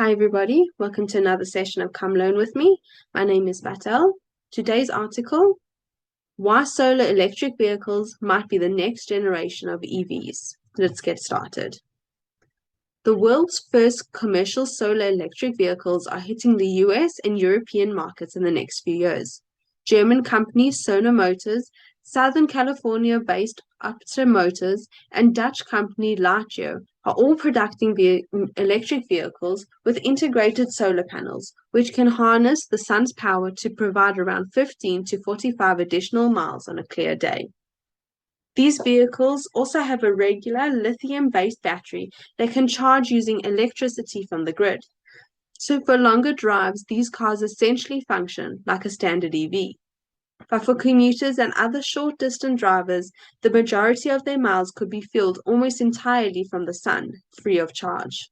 Hi everybody, welcome to another session of Come Learn With Me. My name is Batel. Today's article, Why Solar Electric Vehicles Might Be the Next Generation of EVs. Let's get started. The world's first commercial solar electric vehicles are hitting the US and European markets in the next few years. German company Sono Motors, Southern California-based Aptra Motors, and Dutch company Lightyear are all producing electric vehicles with integrated solar panels, which can harness the sun's power to provide around 15 to 45 additional miles on a clear day. These vehicles also have a regular lithium-based battery that can charge using electricity from the grid. So for longer drives, these cars essentially function like a standard EV. But for commuters and other short-distance drivers, the majority of their miles could be fueled almost entirely from the sun, free of charge.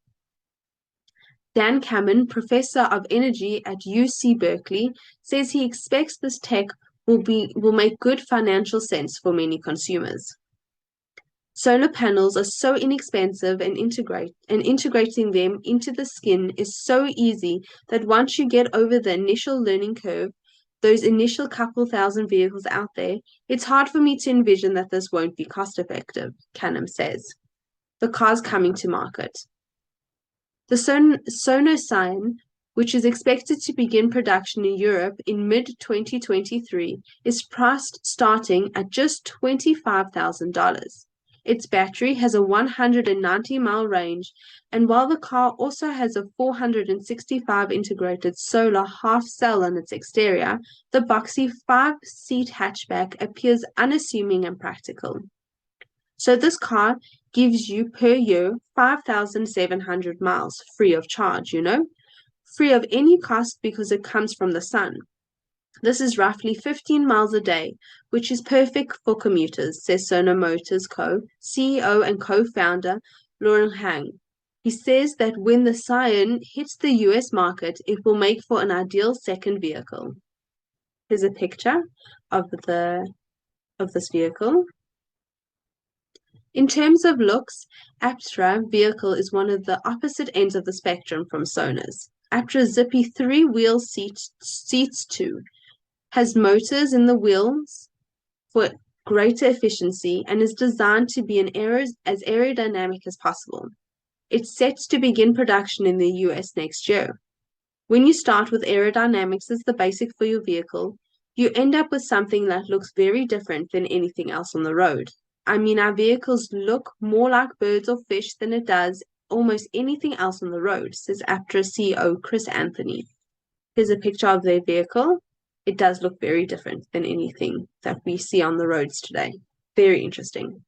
Dan Kamen, professor of energy at UC Berkeley, says he expects this tech will make good financial sense for many consumers. Solar panels are so inexpensive and integrating them into the skin is so easy that once you get over the initial learning curve, those initial couple thousand vehicles out there, it's hard for me to envision that this won't be cost effective, Canham says. The car's coming to market. The Sono Scion, which is expected to begin production in Europe in mid-2023, is priced starting at just $25,000. Its battery has a 190-mile range, and while the car also has a 465 integrated solar half cell on its exterior, the boxy 5-seat hatchback appears unassuming and practical. So this car gives you per year 5,700 miles free of charge, free of any cost because it comes from the sun. This is roughly 15 miles a day, which is perfect for commuters, says Sono Motors CEO and co-founder Lauren Hang. He says that when the Scion hits the US market, it will make for an ideal second vehicle. Here's a picture of this vehicle. In terms of looks, Aptra vehicle is one of the opposite ends of the spectrum from Sono's. Aptra's zippy three-wheel seats two, has motors in the wheels for greater efficiency, and is designed to be as aerodynamic as possible. It's set to begin production in the US next year. When you start with aerodynamics as the basic for your vehicle, you end up with something that looks very different than anything else on the road. I mean, our vehicles look more like birds or fish than it does almost anything else on the road, says Aptra CEO Chris Anthony. Here's a picture of their vehicle. It does look very different than anything that we see on the roads today. Very interesting.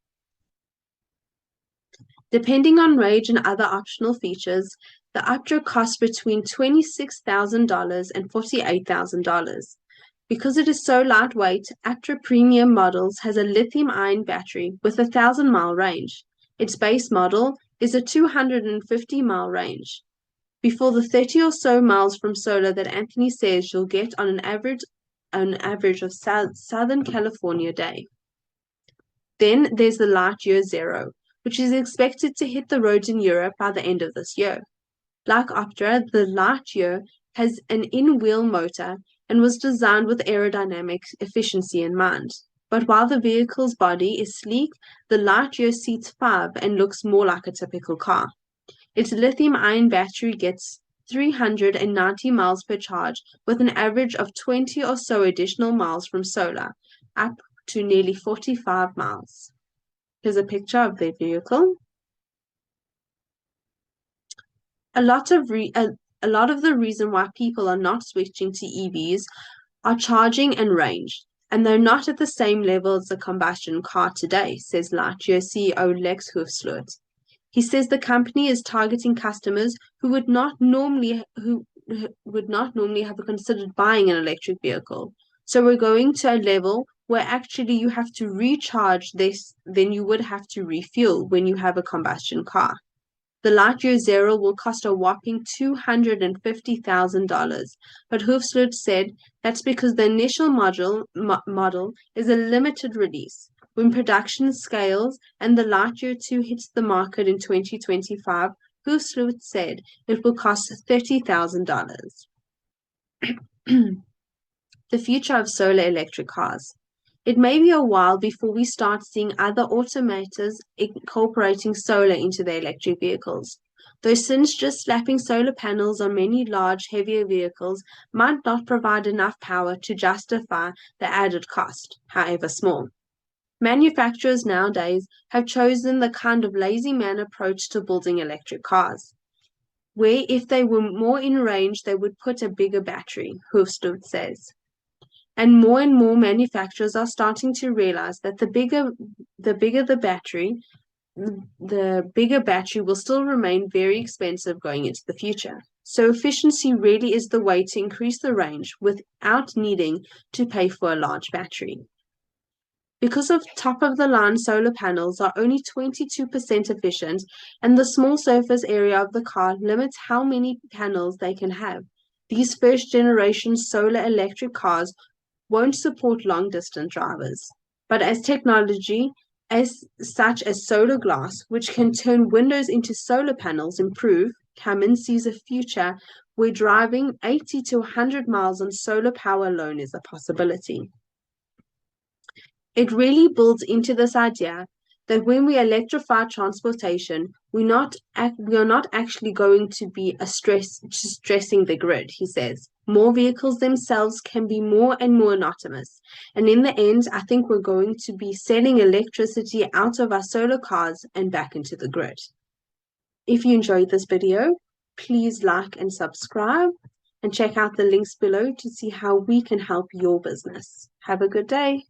Depending on range and other optional features, the Aptra costs between $26,000 and $48,000. Because it is so lightweight, Aptra Premium Models has a lithium-ion battery with a 1,000-mile range. Its base model is a 250-mile range. Before the 30 or so miles from solar that Anthony says you'll get on an average of Southern California day. Then there's the Lightyear Zero, which is expected to hit the roads in Europe by the end of this year. Like Aptra, the Lightyear has an in-wheel motor and was designed with aerodynamic efficiency in mind. But while the vehicle's body is sleek, the Lightyear seats 5 and looks more like a typical car. Its lithium-ion battery gets 390 miles per charge with an average of 20 or so additional miles from solar, up to nearly 45 miles. Here's a picture of their vehicle. A lot of the reason why people are not switching to EVs are charging and range, and they're not at the same level as a combustion car today, says Lightyear CEO Lex Hoofsloot. He says the company is targeting customers who would not normally have considered buying an electric vehicle. So we're going to a level where actually you have to recharge this than you would have to refuel when you have a combustion car. The Lightyear Zero will cost a whopping $250,000, but Hoofsloot said that's because the initial model is a limited release. When production scales and the Lightyear 2 hits the market in 2025, Hoofsloot said it will cost $30,000. The future of solar electric cars. It may be a while before we start seeing other automakers incorporating solar into their electric vehicles. Though since just slapping solar panels on many large, heavier vehicles might not provide enough power to justify the added cost, however small. Manufacturers nowadays have chosen the kind of lazy man approach to building electric cars, where if they were more in range, they would put a bigger battery, Hoofsloot says. And more manufacturers are starting to realize that the bigger the battery, the bigger battery will still remain very expensive going into the future. So efficiency really is the way to increase the range without needing to pay for a large battery. Because of top-of-the-line solar panels are only 22% efficient, and the small surface area of the car limits how many panels they can have, these first-generation solar electric cars won't support long-distance drivers. But as technology, such as solar glass, which can turn windows into solar panels, improve, Cummins sees a future where driving 80 to 100 miles on solar power alone is a possibility. It really builds into this idea that when we electrify transportation, we are not actually going to be stressing the grid, he says. More vehicles themselves can be more and more autonomous. And in the end, I think we're going to be selling electricity out of our solar cars and back into the grid. If you enjoyed this video, please like and subscribe and check out the links below to see how we can help your business. Have a good day.